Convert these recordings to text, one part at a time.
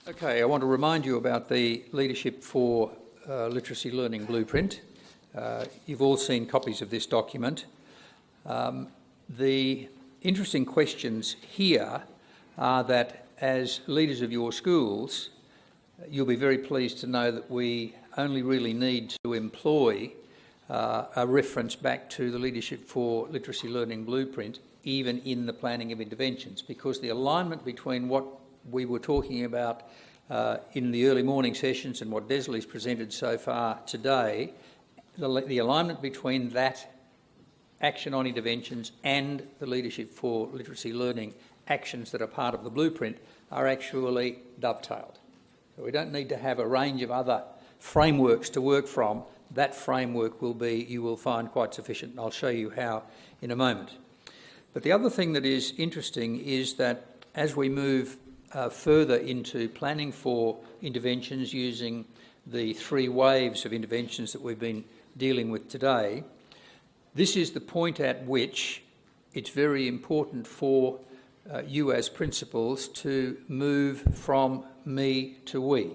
Okay, I want to remind you about the Leadership for Literacy Learning Blueprint. You've all seen copies of this document. The interesting questions here are that as leaders of your schools, you'll be very pleased to know that we only really need to employ a reference back to the Leadership for Literacy Learning Blueprint, even in the planning of interventions, because the alignment between what we were talking about in the early morning sessions and what Desley's presented so far today, the alignment between that action on interventions and the Leadership for Literacy Learning actions that are part of the blueprint are actually dovetailed. So we don't need to have a range of other frameworks to work from. That framework will be, you will find, quite sufficient, and I'll show you how in a moment. But the other thing that is interesting is that as we move further into planning for interventions using the three waves of interventions that we've been dealing with today, this is the point at which it's very important for you as principals to move from me to we.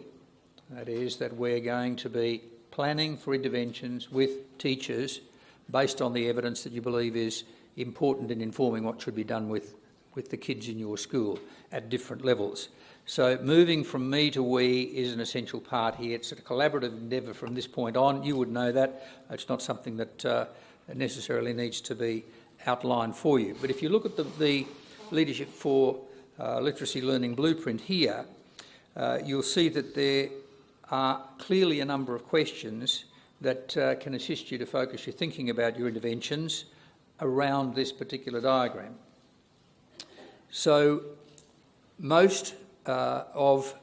That is, that we're going to be planning for interventions with teachers based on the evidence that you believe is important in informing what should be done with the kids in your school at different levels. So moving from me to we is an essential part here. It's a collaborative endeavour from this point on. You would know that. It's not something that necessarily needs to be outlined for you. But if you look at the Leadership for Literacy Learning Blueprint here, you'll see that there are clearly a number of questions that can assist you to focus your thinking about your interventions around this particular diagram. So most of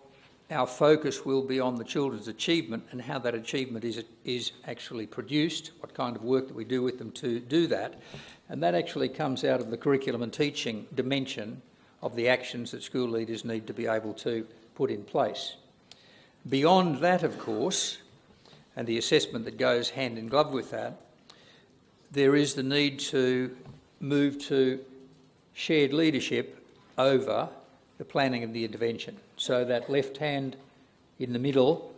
our focus will be on the children's achievement and how that achievement is actually produced, what kind of work that we do with them to do that. And that actually comes out of the curriculum and teaching dimension of the actions that school leaders need to be able to put in place. Beyond that, of course, and the assessment that goes hand in glove with that, there is the need to move to shared leadership over the planning of the intervention. So that left hand in the middle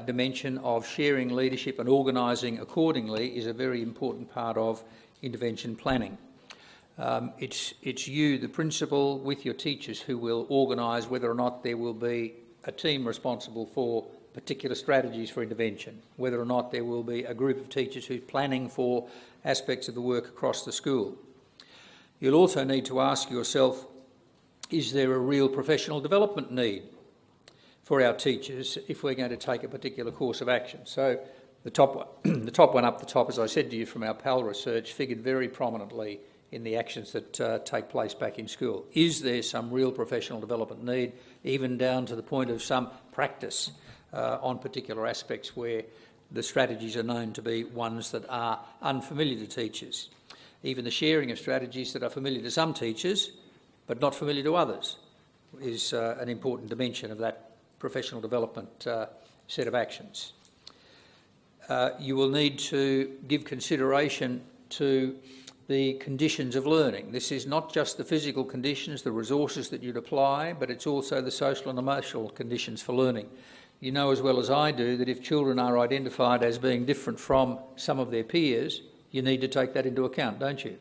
dimension of sharing leadership and organising accordingly is a very important part of intervention planning. It's you, the principal, with your teachers who will organise whether or not there will be a team responsible for particular strategies for intervention, whether or not there will be a group of teachers who's planning for aspects of the work across the school. You'll also need to ask yourself, is there a real professional development need for our teachers if we're going to take a particular course of action? So the top one up the top, as I said to you from our Pall research, figured very prominently in the actions that take place back in school. Is there some real professional development need, even down to the point of some practice on particular aspects where the strategies are known to be ones that are unfamiliar to teachers? Even the sharing of strategies that are familiar to some teachers but not familiar to others is an important dimension of that professional development set of actions. You will need to give consideration to the conditions of learning. This is not just the physical conditions, the resources that you'd apply, but it's also the social and emotional conditions for learning. You know as well as I do that if children are identified as being different from some of their peers, you need to take that into account, don't you?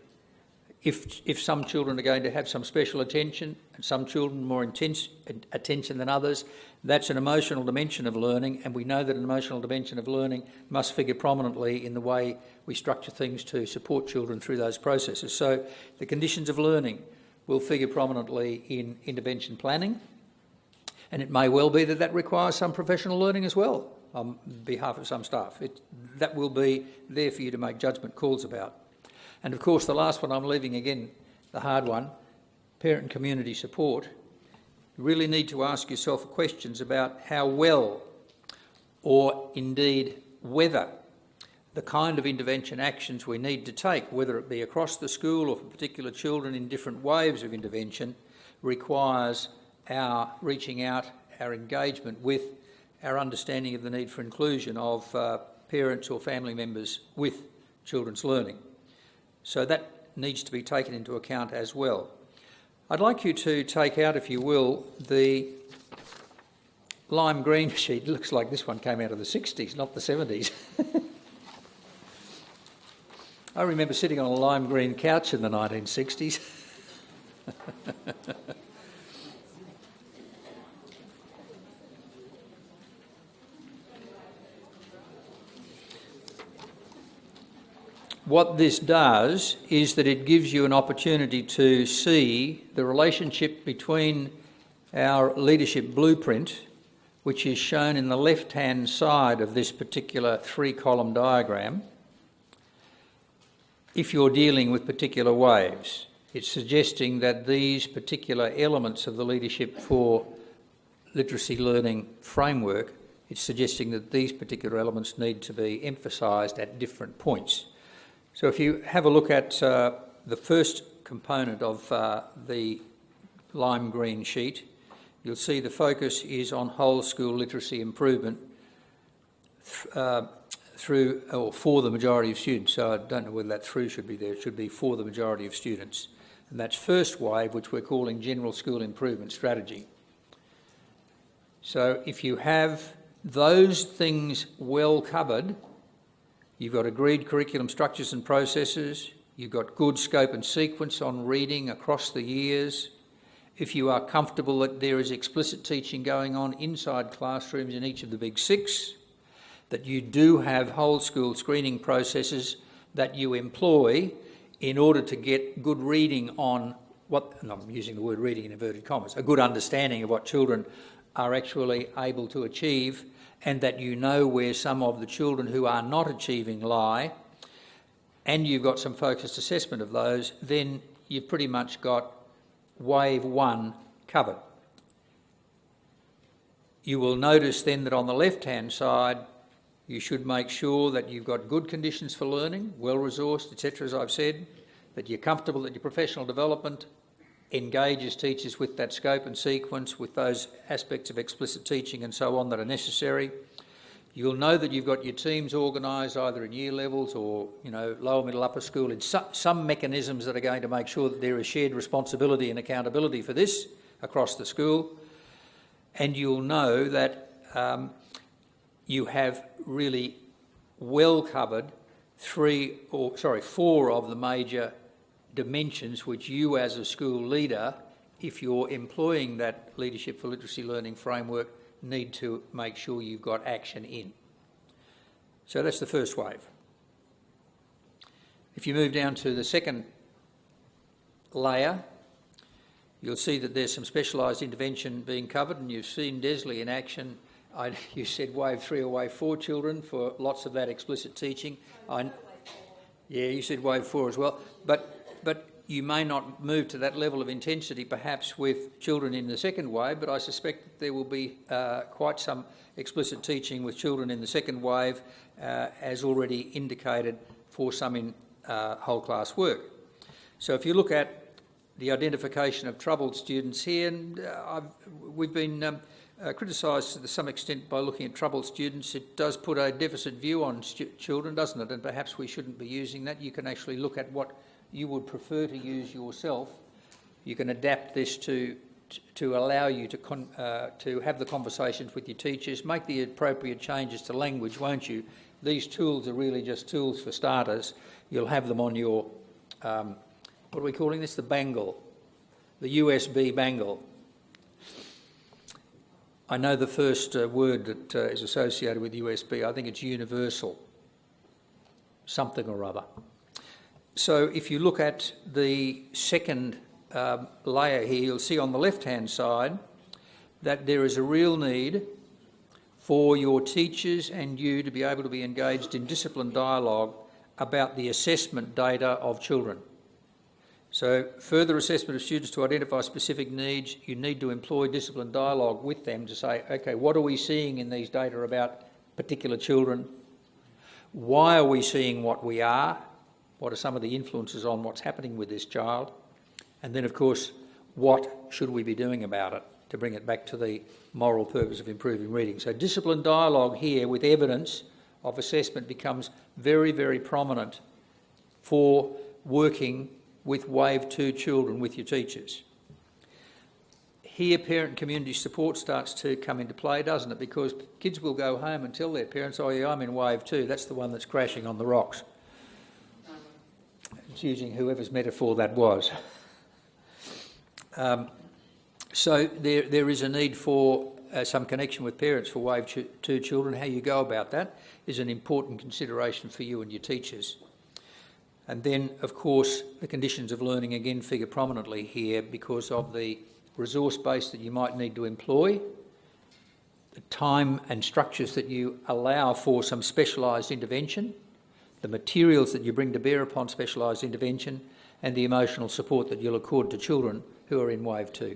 If some children are going to have some special attention and some children more intense attention than others, that's an emotional dimension of learning, and we know that an emotional dimension of learning must figure prominently in the way we structure things to support children through those processes. So the conditions of learning will figure prominently in intervention planning, and it may well be that that requires some professional learning as well on behalf of some staff. That will be there for you to make judgment calls about. And of course, the last one I'm leaving, again, the hard one, parent and community support. You really need to ask yourself questions about how well, or indeed whether, the kind of intervention actions we need to take, whether it be across the school or for particular children in different waves of intervention, requires our reaching out, our engagement with, our understanding of the need for inclusion of parents or family members with children's learning. So that needs to be taken into account as well. I'd like you to take out, if you will, the lime green sheet looks like this one came out of the 60s, not the 70s. I remember sitting on a lime green couch in the 1960s. What this does is that it gives you an opportunity to see the relationship between our leadership blueprint, which is shown in the left-hand side of this particular three-column diagram. If you're dealing with particular waves, it's suggesting that these particular elements of the Leadership for Literacy Learning framework, it's suggesting that these particular elements need to be emphasised at different points. So if you have a look at the first component of the lime green sheet, you'll see the focus is on whole school literacy improvement through or for the majority of students. So I don't know whether that through should be there. It should be for the majority of students. And that's first wave, which we're calling General School Improvement Strategy. So if you have those things well covered, you've got agreed curriculum structures and processes, you've got good scope and sequence on reading across the years. If you are comfortable that there is explicit teaching going on inside classrooms in each of the big six, that you do have whole school screening processes that you employ in order to get good reading on what, and I'm using the word reading in inverted commas, a good understanding of what children are actually able to achieve, and that you know where some of the children who are not achieving lie, and you've got some focused assessment of those, then you've pretty much got wave one covered. You will notice then that on the left-hand side, you should make sure that you've got good conditions for learning, well-resourced, etc., as I've said, that you're comfortable that your professional development engages teachers with that scope and sequence, with those aspects of explicit teaching and so on that are necessary. You'll know that you've got your teams organised either in year levels or, lower, middle, upper school in some mechanisms that are going to make sure that there is shared responsibility and accountability for this across the school. And you'll know that you have really well covered four of the major dimensions which you as a school leader, if you're employing that Leadership for Literacy Learning framework, need to make sure you've got action in. So that's the first wave. If you move down to the second layer, you'll see that there's some specialised intervention being covered, and you've seen Desley in action. You said wave 3 or wave 4 children for lots of that explicit teaching. Yeah, you said wave 4 as well. But you may not move to that level of intensity perhaps with children in the second wave, but I suspect that there will be quite some explicit teaching with children in the second wave, as already indicated for some in whole class work. So if you look at the identification of troubled students here, and we've been criticised to some extent by looking at troubled students. It does put a deficit view on children, doesn't it? And perhaps we shouldn't be using that. You can actually look at what you would prefer to use yourself. You can adapt this to allow you to have the conversations with your teachers, make the appropriate changes to language, won't you? These tools are really just tools for starters. You'll have them on your, what are we calling this? The bangle, the USB bangle. I know the first word that is associated with USB. I think it's universal, something or other. So if you look at the second layer here, you'll see on the left-hand side that there is a real need for your teachers and you to be able to be engaged in disciplined dialogue about the assessment data of children. So further assessment of students to identify specific needs, you need to employ disciplined dialogue with them to say, okay, what are we seeing in these data about particular children? Why are we seeing what we are? What are some of the influences on what's happening with this child? And then, of course, what should we be doing about it to bring it back to the moral purpose of improving reading? So disciplined dialogue here with evidence of assessment becomes very, very prominent for working with wave 2 children with your teachers. here parent and community support starts to come into play, doesn't it? Because kids will go home and tell their parents, oh yeah, I'm in wave 2, that's the one that's crashing on the rocks. It's using whoever's metaphor that was. So there is a need for some connection with parents for wave 2 children. How you go about that is an important consideration for you and your teachers. And then, of course, the conditions of learning again figure prominently here because of the resource base that you might need to employ, the time and structures that you allow for some specialised intervention, the materials that you bring to bear upon specialised intervention, and the emotional support that you'll accord to children who are in wave 2,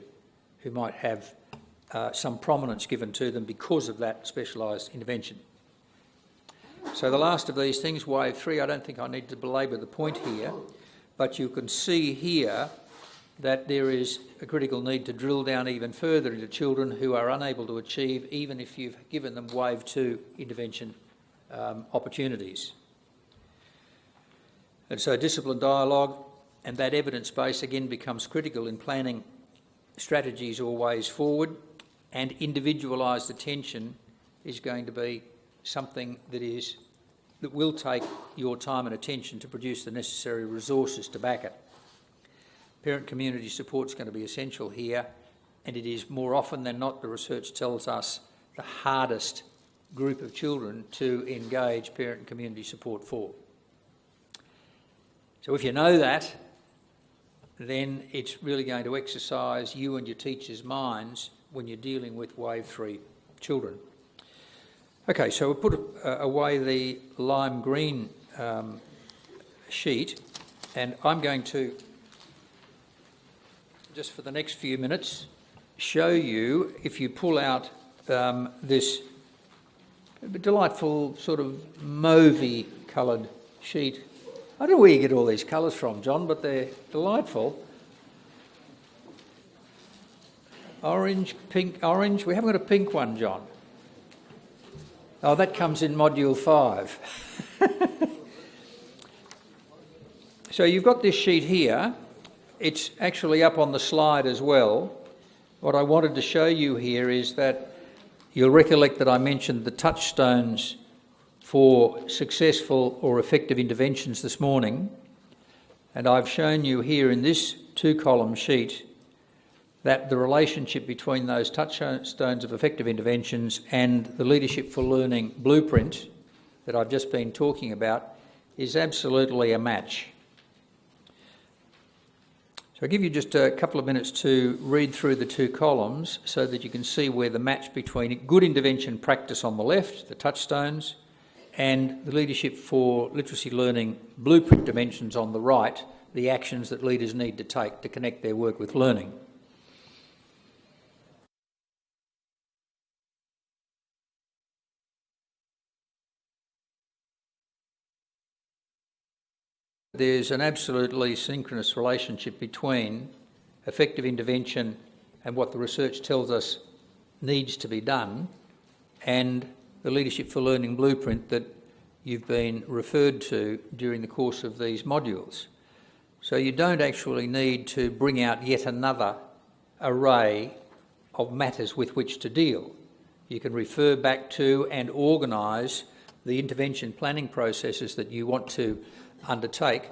who might have some prominence given to them because of that specialised intervention. So the last of these things, wave 3, I don't think I need to belabour the point here, but you can see here that there is a critical need to drill down even further into children who are unable to achieve, even if you've given them wave 2 intervention opportunities. And so discipline dialogue and that evidence base again becomes critical in planning strategies or ways forward, and individualised attention is going to be something that will take your time and attention to produce the necessary resources to back it. Parent community support is going to be essential here, and it is more often than not, the research tells us, the hardest group of children to engage parent and community support for. So if you know that, then it's really going to exercise you and your teachers' minds when you're dealing with wave 3 children. Okay, so we'll put away the lime green sheet, and I'm going to, just for the next few minutes, show you, if you pull out this delightful sort of mauvey coloured sheet. I don't know where you get all these colours from, John, but they're delightful. Orange, pink, orange. We haven't got a pink one, John. Oh, that comes in Module 5. So you've got this sheet here. It's actually up on the slide as well. What I wanted to show you here is that you'll recollect that I mentioned the touchstones for successful or effective interventions this morning. And I've shown you here in this 2-column sheet that the relationship between those touchstones of effective interventions and the Leadership for Learning blueprint that I've just been talking about is absolutely a match. So I'll give you just a couple of minutes to read through the 2 columns so that you can see where the match between good intervention practice on the left, the touchstones, and the Leadership for Literacy Learning blueprint dimensions on the right, the actions that leaders need to take to connect their work with learning. There's an absolutely synchronous relationship between effective intervention and what the research tells us needs to be done and the Leadership for Learning blueprint that you've been referred to during the course of these modules. So you don't actually need to bring out yet another array of matters with which to deal. You can refer back to and organise the intervention planning processes that you want to undertake,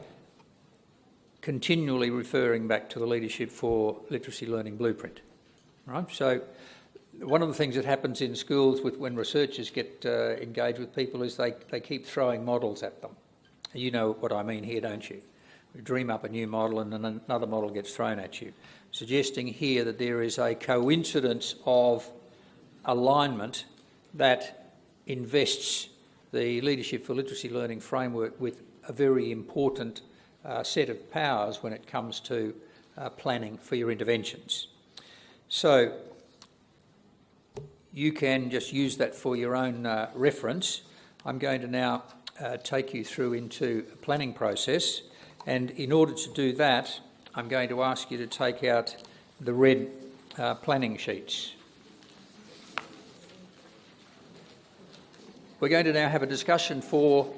continually referring back to the Leadership for Literacy Learning blueprint. Right? So one of the things that happens in schools when researchers get engaged with people is they keep throwing models at them. You know what I mean here, don't you? We dream up a new model and then another model gets thrown at you, suggesting here that there is a coincidence of alignment that invests the Leadership for Literacy Learning framework with a very important set of powers when it comes to planning for your interventions. So you can just use that for your own reference. I'm going to now take you through into a planning process, and in order to do that, I'm going to ask you to take out the red planning sheets. We're going to now have a discussion for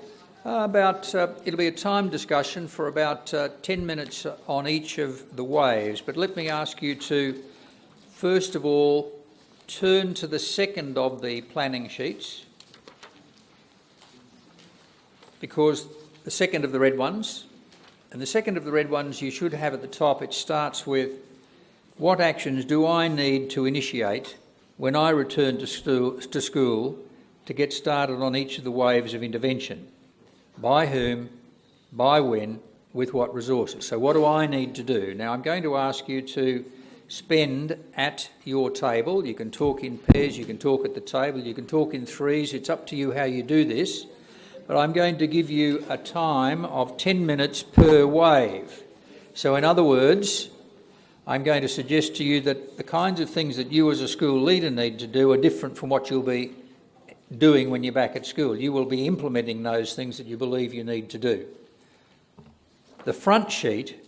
it'll be a timed discussion for about 10 minutes on each of the waves, but let me ask you to first of all, turn to the second of the planning sheets, because the second of the red ones, and the second of the red ones you should have at the top, it starts with, what actions do I need to initiate when I return to school to get started on each of the waves of intervention? By whom, by when, with what resources? So what do I need to do? Now I'm going to ask you to spend at your table. You can talk in pairs, you can talk at the table, you can talk in threes. It's up to you how you do this. But I'm going to give you a time of 10 minutes per wave. So in other words, I'm going to suggest to you that the kinds of things that you as a school leader need to do are different from what you'll be doing when you're back at school. You will be implementing those things that you believe you need to do. The front sheet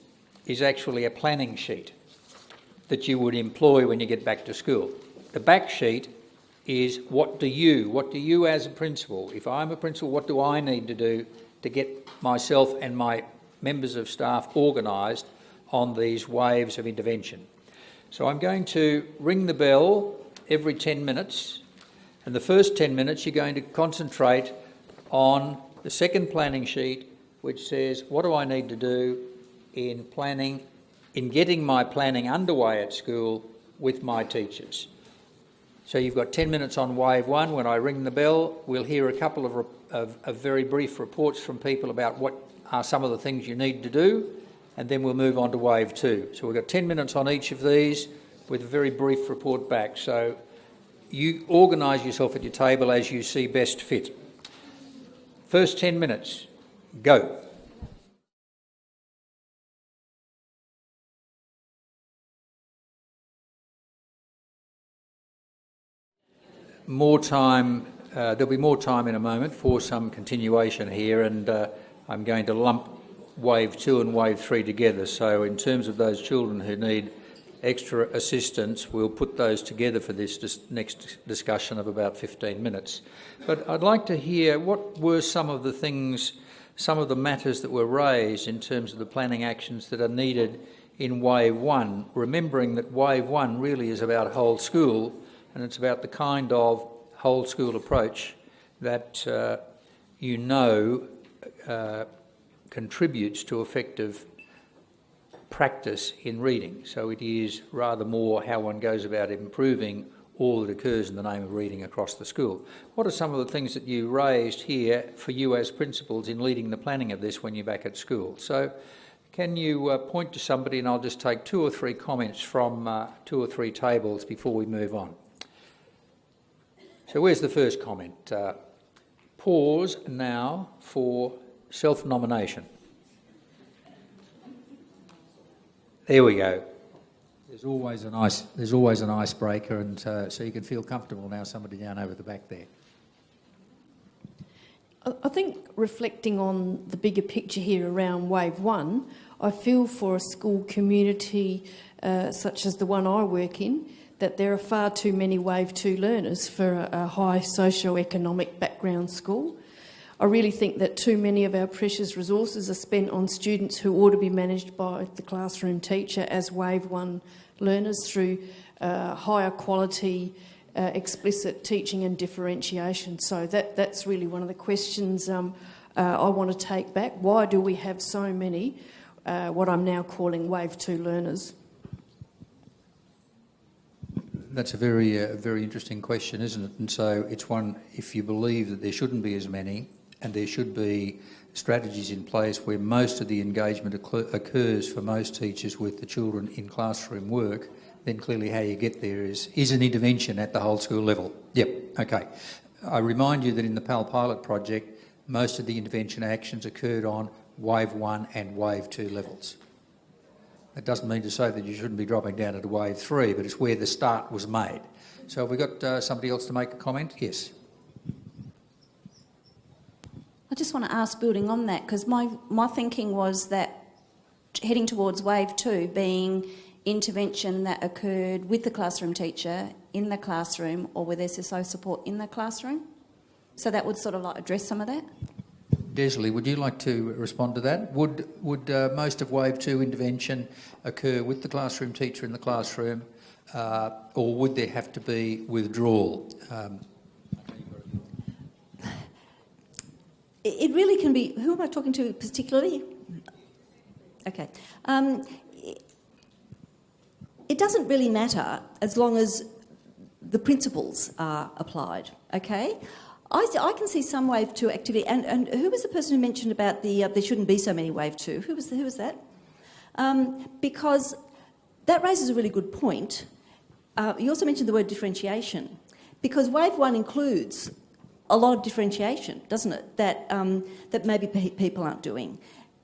is actually a planning sheet that you would employ when you get back to school. The back sheet is what do you as a principal, if I'm a principal, what do I need to do to get myself and my members of staff organised on these waves of intervention. So I'm going to ring the bell every 10 minutes, and the first 10 minutes you're going to concentrate on the second planning sheet, which says what do I need to do in planning, in getting my planning underway at school with my teachers. So you've got 10 minutes on wave one. When I ring the bell, we'll hear a couple of very brief reports from people about what are some of the things you need to do, and then we'll move on to wave two. So we've got 10 minutes on each of these with a very brief report back. So you organise yourself at your table as you see best fit. First 10 minutes, go. More time, there'll be more time in a moment for some continuation here, and I'm going to lump wave two and wave three together. So in terms of those children who need extra assistance, we'll put those together for this next discussion of about 15 minutes. But I'd like to hear what were some of the things, some of the matters that were raised in terms of the planning actions that are needed in wave one, remembering that wave one really is about whole school, and it's about the kind of whole school approach that contributes to effective practice in reading. So it is rather more how one goes about improving all that occurs in the name of reading across the school. What are some of the things that you raised here for you as principals in leading the planning of this when you're back at school? So can you point to somebody, and I'll just take two or three comments from two or three tables before we move on. So where's the first comment? Pause now for self-nomination. There we go. There's always an icebreaker, and so you can feel comfortable now. Somebody down over the back there. I think reflecting on the bigger picture here around wave one, I feel for a school community such as the one I work in, that there are far too many wave two learners for a high socio-economic background school. I really think that too many of our precious resources are spent on students who ought to be managed by the classroom teacher as wave one learners through higher quality, explicit teaching and differentiation. So that's really one of the questions I want to take back. Why do we have so many what I'm now calling wave two learners? That's a very interesting question, isn't it? And so it's one, if you believe that there shouldn't be as many, and there should be strategies in place where most of the engagement occurs for most teachers with the children in classroom work, then clearly how you get there is an intervention at the whole school level. Yep, okay. I remind you that in the Pall pilot project, most of the intervention actions occurred on wave one and wave two levels. That doesn't mean to say that you shouldn't be dropping down into wave three, but it's where the start was made. So have we got somebody else to make a comment? Yes. I just want to ask, building on that, because my thinking was that heading towards wave two being intervention that occurred with the classroom teacher in the classroom or where there's SO support in the classroom. So that would sort of like address some of that. Desley, would you like to respond to that? Would most of wave two intervention occur with the classroom teacher in the classroom, or would there have to be withdrawal? It really can be. Who am I talking to particularly? Okay. It doesn't really matter as long as the principles are applied. Okay. I can see some wave 2 activity, and who was the person who mentioned about the there shouldn't be so many wave 2? Who was that? Because that raises a really good point. You also mentioned the word differentiation, because wave 1 includes a lot of differentiation, doesn't it? That maybe people aren't doing.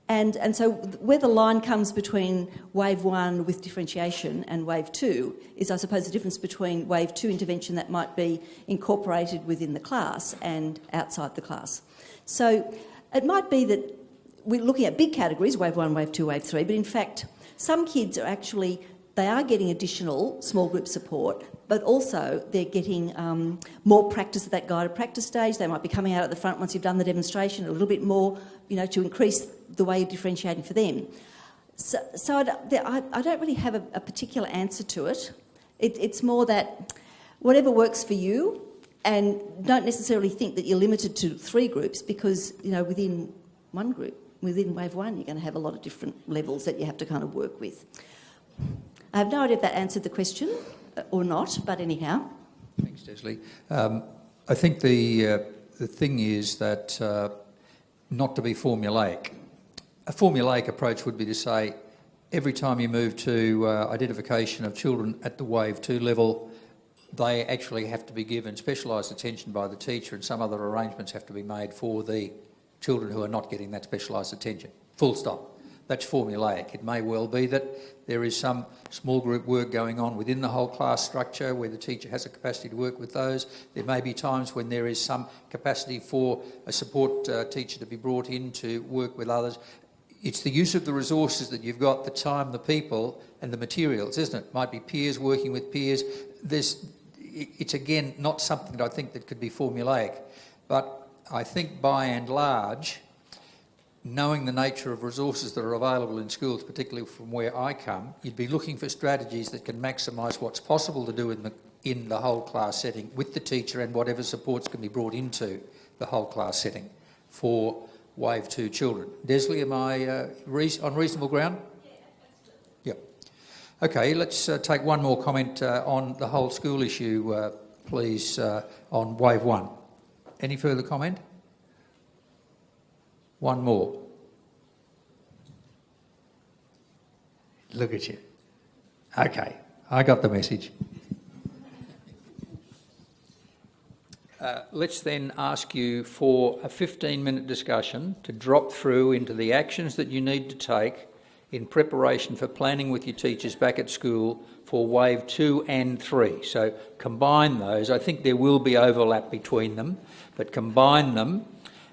And so where the line comes between wave 1 with differentiation and wave 2 is, I suppose, the difference between wave 2 intervention that might be incorporated within the class and outside the class. So it might be that we're looking at big categories, wave 1, wave 2, wave 3, but in fact some kids are actually, they are getting additional small group support, but also they're getting more practice at that guided practice stage. They might be coming out at the front once you've done the demonstration a little bit more, to increase the way you're differentiating for them. So I don't really have a particular answer to it. It's more that whatever works for you, and don't necessarily think that you're limited to 3 groups, because, within one group, within wave 1, you're going to have a lot of different levels that you have to kind of work with. I have no idea if that answered the question or not, but anyhow. Thanks, Desley. I think the thing is that not to be formulaic. A formulaic approach would be to say every time you move to identification of children at the wave 2 level, they actually have to be given specialised attention by the teacher, and some other arrangements have to be made for the children who are not getting that specialised attention. Full stop. That's formulaic. It may well be that there is some small group work going on within the whole class structure where the teacher has a capacity to work with those. There may be times when there is some capacity for a support teacher to be brought in to work with others. It's the use of the resources that you've got, the time, the people and the materials, isn't it? Might be peers working with peers. It's again not something that I think that could be formulaic, but I think by and large, knowing the nature of resources that are available in schools, particularly from where I come, you'd be looking for strategies that can maximise what's possible to do in the whole class setting with the teacher and whatever supports can be brought into the whole class setting for wave 2 children. Desley, am I on reasonable ground? Yeah. Okay, let's take one more comment on the whole school issue, please, on wave 1. Any further comment? One more. Look at you. Okay, I got the message. Let's then ask you for a 15-minute discussion to drop through into the actions that you need to take in preparation for planning with your teachers back at school for wave 2 and 3. So combine those. I think there will be overlap between them, but combine them.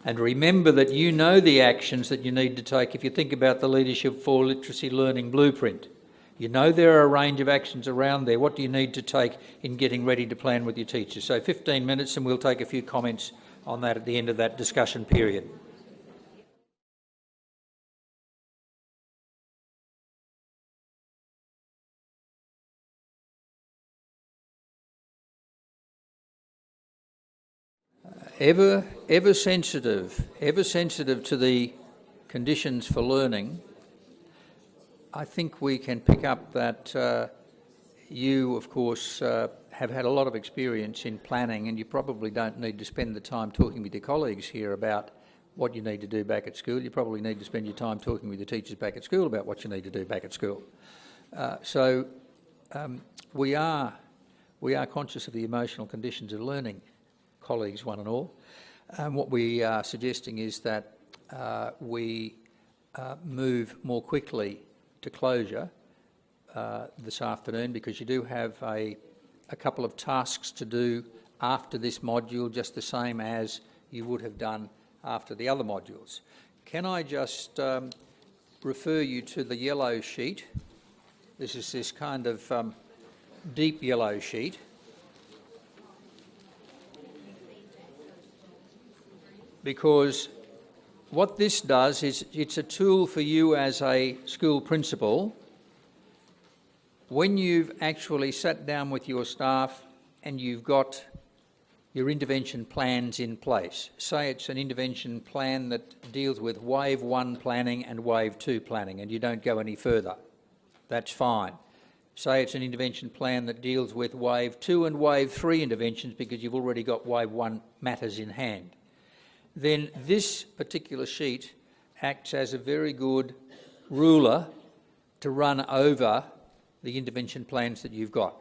And remember that you know the actions that you need to take. If you think about the Leadership for Literacy Learning Blueprint, you know there are a range of actions around there. What do you need to take in getting ready to plan with your teachers? So 15 minutes, and we'll take a few comments on that at the end of that discussion period. Ever sensitive to the conditions for learning. I think we can pick up that you, of course, have had a lot of experience in planning, and you probably don't need to spend the time talking with your colleagues here about what you need to do back at school. You probably need to spend your time talking with your teachers back at school about what you need to do back at school. So we are conscious of the emotional conditions of learning, colleagues one and all. And what we are suggesting is that we move more quickly to closure this afternoon, because you do have a couple of tasks to do after this module, just the same as you would have done after the other modules. Can I just refer you to the yellow sheet? This is this kind of deep yellow sheet. Because what this does is it's a tool for you as a school principal when you've actually sat down with your staff and you've got your intervention plans in place, say it's an intervention plan that deals with Wave 1 planning and Wave 2 planning, and you don't go any further, that's fine. Say it's an intervention plan that deals with Wave 2 and Wave 3 interventions because you've already got Wave 1 matters in hand. Then this particular sheet acts as a very good ruler to run over the intervention plans that you've got.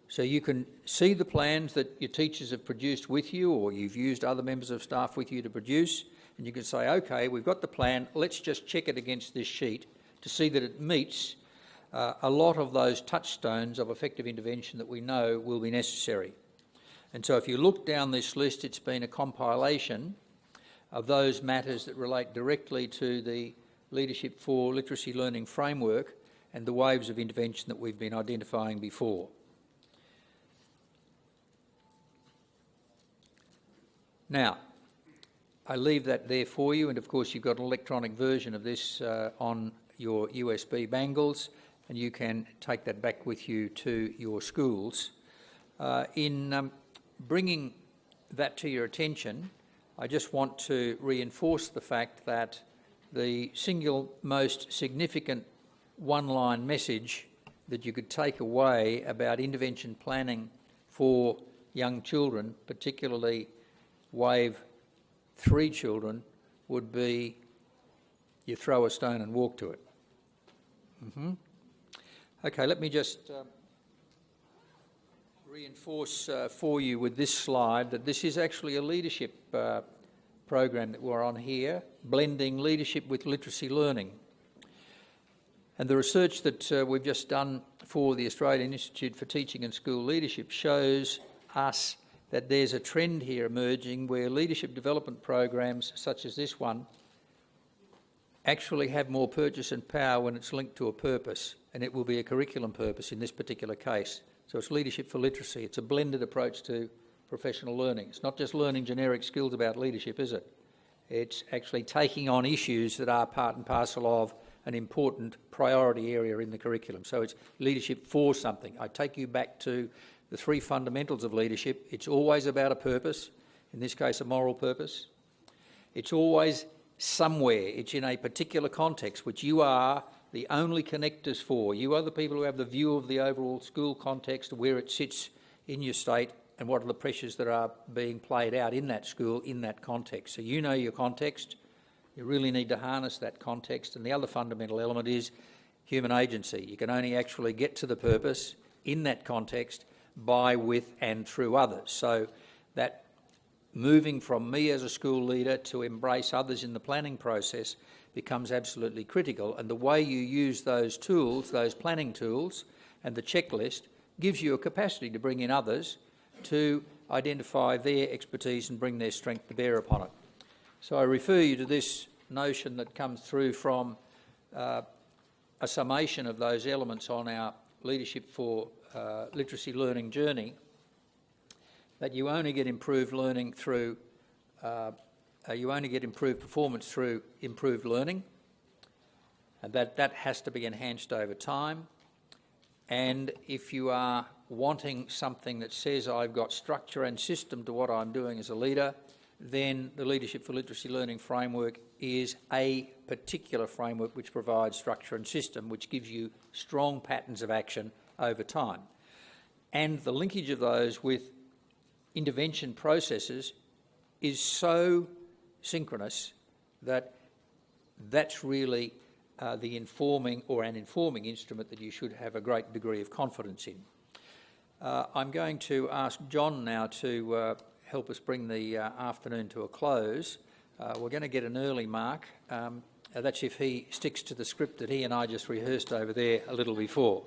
So you can see the plans that your teachers have produced with you, or you've used other members of staff with you to produce, and you can say, okay, we've got the plan, let's just check it against this sheet to see that it meets a lot of those touchstones of effective intervention that we know will be necessary. And so if you look down this list, it's been a compilation of those matters that relate directly to the Leadership for Literacy Learning framework and the waves of intervention that we've been identifying before. Now, I leave that there for you, and of course you've got an electronic version of this on your USB bangles, and you can take that back with you to your schools. In bringing that to your attention, I just want to reinforce the fact that the single most significant one-line message that you could take away about intervention planning for young children, particularly Wave 3 children, would be you throw a stone and walk to it. Okay, let me just reinforce for you with this slide that this is actually a leadership program that we're on here, blending leadership with literacy learning. And the research that we've just done for the Australian Institute for Teaching and School Leadership shows us that there's a trend here emerging where leadership development programs such as this one actually have more purchase and power when it's linked to a purpose, and it will be a curriculum purpose in this particular case. So it's leadership for literacy. It's a blended approach to professional learning. It's not just learning generic skills about leadership, is it? It's actually taking on issues that are part and parcel of an important priority area in the curriculum. So it's leadership for something. I take you back to the three fundamentals of leadership. It's always about a purpose, in this case a moral purpose. It's always somewhere. It's in a particular context, which you are the only connectors for. You are the people who have the view of the overall school context, where it sits in your state and what are the pressures that are being played out in that school, in that context. So you know your context. You really need to harness that context. And the other fundamental element is human agency. You can only actually get to the purpose in that context by, with and through others. So that moving from me as a school leader to embrace others in the planning process becomes absolutely critical. And the way you use those tools, those planning tools and the checklist, gives you a capacity to bring in others to identify their expertise and bring their strength to bear upon it. So I refer you to this notion that comes through from a summation of those elements on our Leadership for Literacy Learning journey, that you only get improved learning through, you only get improved performance through improved learning, and that has to be enhanced over time. And if you are wanting something that says I've got structure and system to what I'm doing as a leader, then the Leadership for Literacy Learning framework is a particular framework which provides structure and system, which gives you strong patterns of action over time. And the linkage of those with intervention processes is so synchronous that that's really the informing or an informing instrument that you should have a great degree of confidence in. I'm going to ask John now to help us bring the afternoon to a close. We're going to get an early mark. That's if he sticks to the script that he and I just rehearsed over there a little before.